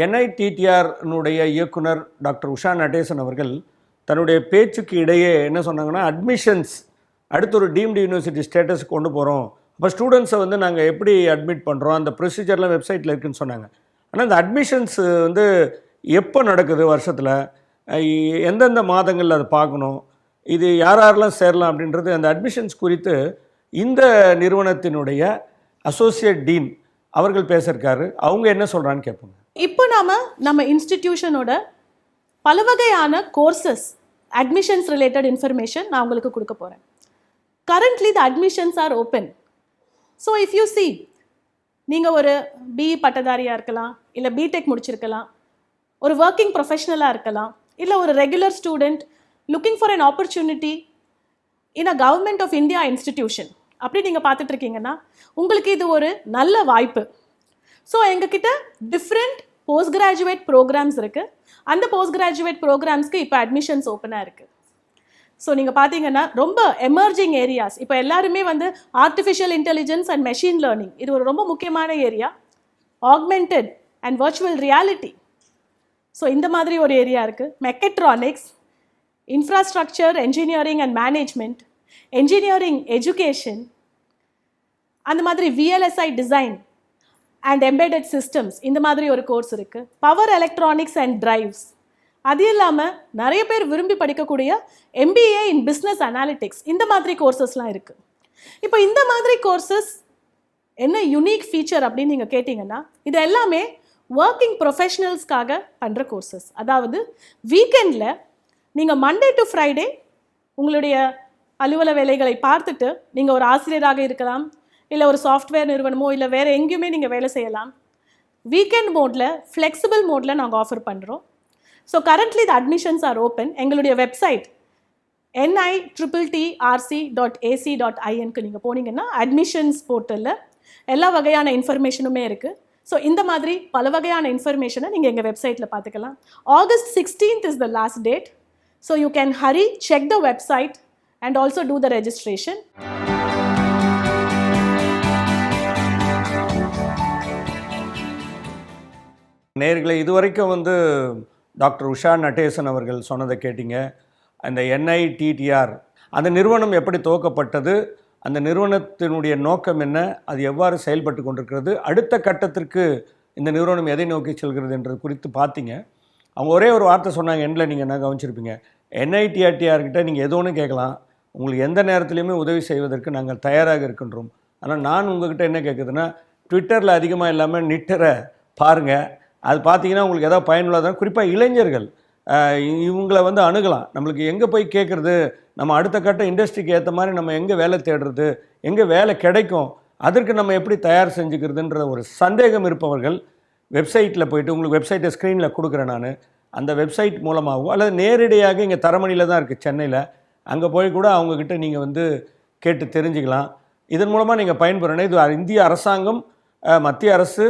என்ஐடிடிஆர்னுடைய இயக்குனர் டாக்டர் உஷா நடேசன் அவர்கள் தன்னுடைய பேச்சுக்கு இடையே என்ன சொன்னாங்கன்னா, அட்மிஷன்ஸ் அடுத்து ஒரு டீம்டு யூனிவர்சிட்டி ஸ்டேட்டஸ் கொண்டு போகிறோம், அப்போ ஸ்டூடெண்ட்ஸை வந்து நாங்கள் எப்படி அட்மிட் பண்ணுறோம், அந்த ப்ரொசீஜர்லாம் வெப்சைட்டில் இருக்குதுன்னு சொன்னாங்க. ஆனால் இந்த அட்மிஷன்ஸ் வந்து எப்போ நடக்குது, வருஷத்தில் எந்தெந்த மாதங்களில் அதை பார்க்கணும், இது யார் யாரெல்லாம் சேரலாம் அப்படின்றது, அந்த அட்மிஷன்ஸ் குறித்து இந்த நிறுவனத்தினுடைய அசோசியேட் டீன் அவர்கள் பேசியிருக்காரு. அவங்க என்ன சொல்கிறான்னு கேட்போங்க. இப்போ நம்ம இன்ஸ்டிடியூஷனோட பல வகையான கோர்சஸ் அட்மிஷன்ஸ் ரிலேட்டட் இன்ஃபர்மேஷன் நான் உங்களுக்கு கொடுக்க போகிறேன். Currently the admissions are open. So if you see, நீங்கள் ஒரு பிஇ பட்டதாரியாக இருக்கலாம், இல்லை பிடெக் முடிச்சிருக்கலாம், ஒரு ஒர்க்கிங் ப்ரொஃபஷனலாக இருக்கலாம், இல்லை ஒரு regular student looking for an opportunity in a government of India institution அப்படி நீங்கள் பார்த்துட்ருக்கீங்கன்னா உங்களுக்கு இது ஒரு நல்ல வாய்ப்பு. ஸோ எங்ககிட்ட டிஃப்ரெண்ட் போஸ்ட் கிராஜுவேட் ப்ரோக்ராம்ஸ் இருக்குது. அந்த போஸ்ட் கிராஜுவேட் ப்ரோக்ராம்ஸ்க்கு இப்போ அட்மிஷன்ஸ் ஓப்பனாக இருக்குது. ஸோ நீங்கள் பார்த்தீங்கன்னா ரொம்ப எமர்ஜிங் ஏரியாஸ், இப்போ எல்லாருமே வந்து artificial intelligence and machine learning, இது ஒரு ரொம்ப முக்கியமான area. Augmented and virtual reality, so இந்த மாதிரி ஒரு ஏரியா இருக்குது. Mechatronics, infrastructure engineering and management, engineering education, அந்த மாதிரி VLSI design and embedded systems, இந்த மாதிரி ஒரு கோர்ஸ் இருக்குது. பவர் எலக்ட்ரானிக்ஸ் அண்ட் டிரைவ்ஸ், அது இல்லாமல் நிறைய பேர் விரும்பி படிக்கக்கூடிய எம்பிஏ இன் பிஸ்னஸ் அனாலிட்டிக்ஸ், இந்த மாதிரி கோர்சஸ்லாம் இருக்குது. இப்போ இந்த மாதிரி கோர்சஸ் என்ன யூனிக் ஃபீச்சர் அப்படின்னு நீங்கள் கேட்டிங்கன்னா, இது எல்லாமே ஒர்க்கிங் ப்ரொஃபஷனல்ஸ்க்காக பண்ணுற கோர்சஸ். அதாவது வீக்கெண்டில் நீங்கள் மண்டே டு ஃப்ரைடே உங்களுடைய அலுவல வேலைகளை பார்த்துட்டு நீங்கள் ஒரு ஆசிரியராக இருக்கலாம், இல்லை ஒரு சாஃப்ட்வேர் நிறுவனமோ இல்லை வேறு எங்கேயுமே நீங்கள் வேலை செய்யலாம். வீக்கெண்ட் மோடில், ஃப்ளெக்சிபிள் மோடில் நாங்கள் ஆஃபர் பண்ணுறோம். So currently the admissions are open. எங்களுடைய வெப்சைட் nitrrc.ac.inக்கு நீங்கள் போனீங்கன்னா அட்மிஷன்ஸ் போர்ட்டலில் எல்லா வகையான இன்ஃபர்மேஷனுமே இருக்குது. ஸோ இந்த மாதிரி பல வகையான இன்ஃபர்மேஷனை நீங்கள் எங்கள் வெப்சைட்டில் பார்த்துக்கலாம். August 16th is the last date. So you can hurry, check the website and also do the registration. நேயர்களே, இதுவரைக்கும் வந்து டாக்டர் உஷா நடேசன் அவர்கள் சொன்னதை கேட்டிங்க. அந்த என்ஐடிடிஆர் அந்த நிறுவனம் எப்படி துவக்கப்பட்டது, அந்த நிறுவனத்தினுடைய நோக்கம் என்ன, அது எவ்வாறு செயல்பட்டு கொண்டிருக்கிறது, அடுத்த கட்டத்திற்கு இந்த நிறுவனம் எதை நோக்கி செல்கிறது என்றது குறித்து பார்த்தீங்க. அவங்க ஒரே ஒரு வார்த்தை சொன்னாங்க, எண்டில் நீங்கள் என்ன கவனிச்சிருப்பீங்க, என்ஐடிஆர்கிட்ட நீங்கள் எது ஒன்று கேட்கலாம், உங்களுக்கு எந்த நேரத்துலையுமே உதவி செய்வதற்கு நாங்கள் தயாராக இருக்கின்றோம். ஆனால் நான் உங்கள்கிட்ட என்ன கேட்குதுன்னா, ட்விட்டரில் அதிகமாக இல்லாமல் நிட்டரை பாருங்கள். அது பார்த்தீங்கன்னா உங்களுக்கு எதாவது பயனுள்ளதாக, குறிப்பாக இளைஞர்கள் இவங்களை வந்து அணுகலாம். நம்மளுக்கு எங்கே போய் கேட்குறது, நம்ம அடுத்த கட்ட இண்டஸ்ட்ரிக்கு ஏற்ற மாதிரி நம்ம எங்கே வேலை தேடுறது, எங்கே வேலை கிடைக்கும், அதற்கு நம்ம எப்படி தயார் செஞ்சுக்கிறதுன்ற ஒரு சந்தேகம் இருப்பவர்கள் வெப்சைட்டில் போய்ட்டு, உங்களுக்கு வெப்சைட்டை ஸ்க்ரீனில் கொடுக்குறேன் நான், அந்த வெப்சைட் மூலமாகவோ அல்லது நேரடியாக இங்கே தரமணியில் தான் இருக்குது சென்னையில், அங்கே போய் கூட அவங்கக்கிட்ட நீங்கள் வந்து கேட்டு தெரிஞ்சுக்கலாம். இதன் மூலமாக நீங்கள் பயன்பெறணும். இது இந்திய அரசாங்கம், மத்திய அரசு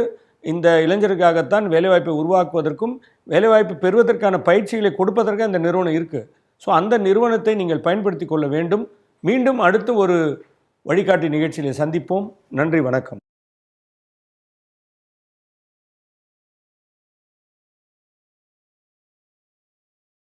இந்த இளைஞருக்காகத்தான் வேலைவாய்ப்பை உருவாக்குவதற்கும் வேலைவாய்ப்பு பெறுவதற்கான பயிற்சிகளை கொடுப்பதற்கு அந்த நிறுவனம் இருக்குது. ஸோ அந்த நிறுவனத்தை நீங்கள் பயன்படுத்தி கொள்ள வேண்டும். மீண்டும் அடுத்து ஒரு வழிகாட்டி நிகழ்ச்சியில் சந்திப்போம். நன்றி, வணக்கம்.